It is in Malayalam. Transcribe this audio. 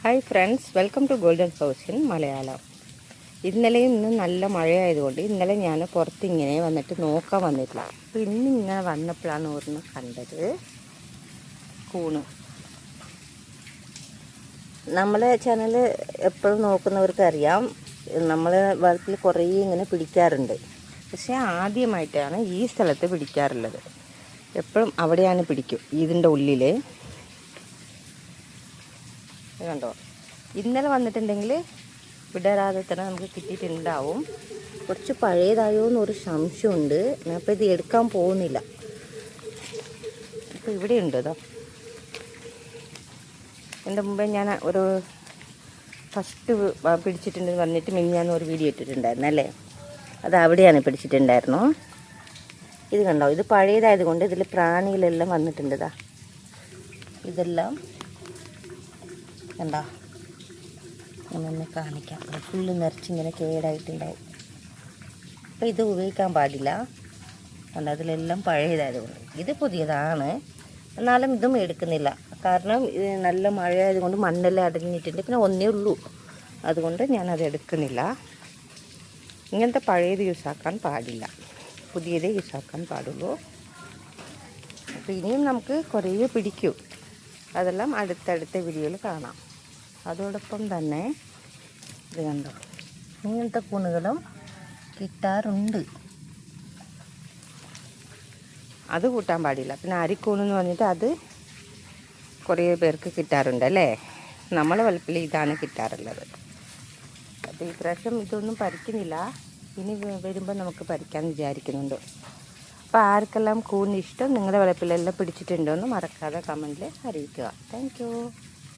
Hi friends, welcome to golden house in Malayalam. ഇന്നലെയും ഇന്നും നല്ല മഴയായതുകൊണ്ട് ഇന്നലെ ഞാൻ പുറത്തിങ്ങനെ വന്നിട്ട് നോക്കാൻ വന്നിട്ടില്ല. അപ്പോൾ ഇന്നിങ്ങനെ വന്നപ്പോഴാണ് ഒരെണ്ണം കണ്ടത്. കൂണ്. നമ്മളെ ചാനൽ എപ്പോഴും നോക്കുന്നവർക്കറിയാം, നമ്മളെ വളത്തിൽ കുറേ ഇങ്ങനെ പിടിക്കാറുണ്ട്. പക്ഷേ ആദ്യമായിട്ടാണ് ഈ സ്ഥലത്ത് പിടിക്കാറുള്ളത്. എപ്പോഴും അവിടെയാണ് പിടിക്കും, ഇതിൻ്റെ ഉള്ളിൽ. കണ്ടോ, ഇന്നലെ വന്നിട്ടുണ്ടെങ്കിൽ വിടരാതെ തന്നെ നമുക്ക് കിട്ടിയിട്ടുണ്ടാവും. കുറച്ച് പഴയതായോ എന്നൊരു സംശയമുണ്ട്. ഞാൻ അപ്പോൾ ഇത് എടുക്കാൻ പോകുന്നില്ല. ഇപ്പോൾ ഇവിടെ ഉണ്ട് ഇതാ. എൻ്റെ മുമ്പേ ഞാൻ ഒരു ഫസ്റ്റ് പിടിച്ചിട്ടുണ്ടെന്ന് പറഞ്ഞിട്ട് ഞാൻ ഒരു വീഡിയോ ഇട്ടിട്ടുണ്ടായിരുന്നു അല്ലേ, അത് അവിടെയാണ് പിടിച്ചിട്ടുണ്ടായിരുന്നു. ഇത് കണ്ടോ, ഇത് പഴയതായതുകൊണ്ട് ഇതിൽ പ്രാണികളെല്ലാം വന്നിട്ടുണ്ട്. ഇതാ ഇതെല്ലാം കണ്ടോ, ഞാനൊന്ന് കാണിക്കാം. ഫുള്ള് നിറച്ചിങ്ങനെ കേടായിട്ടുണ്ടാവും. അപ്പോൾ ഇത് ഉപയോഗിക്കാൻ പാടില്ല. കണ്ടോ, അതിലെല്ലാം പഴയതായതുകൊണ്ട്. ഇത് പുതിയതാണ്, എന്നാലും ഇതും എടുക്കുന്നില്ല. കാരണം ഇത് നല്ല മഴയായതുകൊണ്ട് മണ്ണെല്ലാം അടഞ്ഞിട്ടുണ്ട്. പിന്നെ ഒന്നേ ഉള്ളൂ, അതുകൊണ്ട് ഞാനത് എടുക്കുന്നില്ല. ഇങ്ങനത്തെ പഴയത് യൂസാക്കാൻ പാടില്ല, പുതിയതേ യൂസാക്കാൻ പാടുള്ളൂ. അപ്പോൾ ഇനിയും നമുക്ക് കുറേ പിടിക്കും. അതെല്ലാം അടുത്തടുത്ത വീഡിയോയിൽ കാണാം. അതോടൊപ്പം തന്നെ ഇത് കണ്ടോ, ഇങ്ങനത്തെ കൂണുകളും കിട്ടാറുണ്ട്. അത് കൂട്ടാൻ പാടില്ല. പിന്നെ അരിക്കൂണെന്ന് പറഞ്ഞിട്ട് അത് കുറേ പേർക്ക് കിട്ടാറുണ്ട് അല്ലേ. നമ്മളെ വലുപ്പിൽ ഇതാണ് കിട്ടാറുള്ളത്. അപ്പോൾ ഈ പ്രാവശ്യം ഇതൊന്നും പറിക്കുന്നില്ല. ഇനി വരുമ്പോൾ നമുക്ക് പറിക്കാൻ വിചാരിക്കുന്നുണ്ട്. അപ്പോൾ ആർക്കെല്ലാം കൂണിന് ഇഷ്ടം, നിങ്ങളുടെ വളപ്പിലെല്ലാം പിടിച്ചിട്ടുണ്ടോ എന്ന് മറക്കാതെ കമൻറ്റിൽ അറിയിക്കുക. Thank you.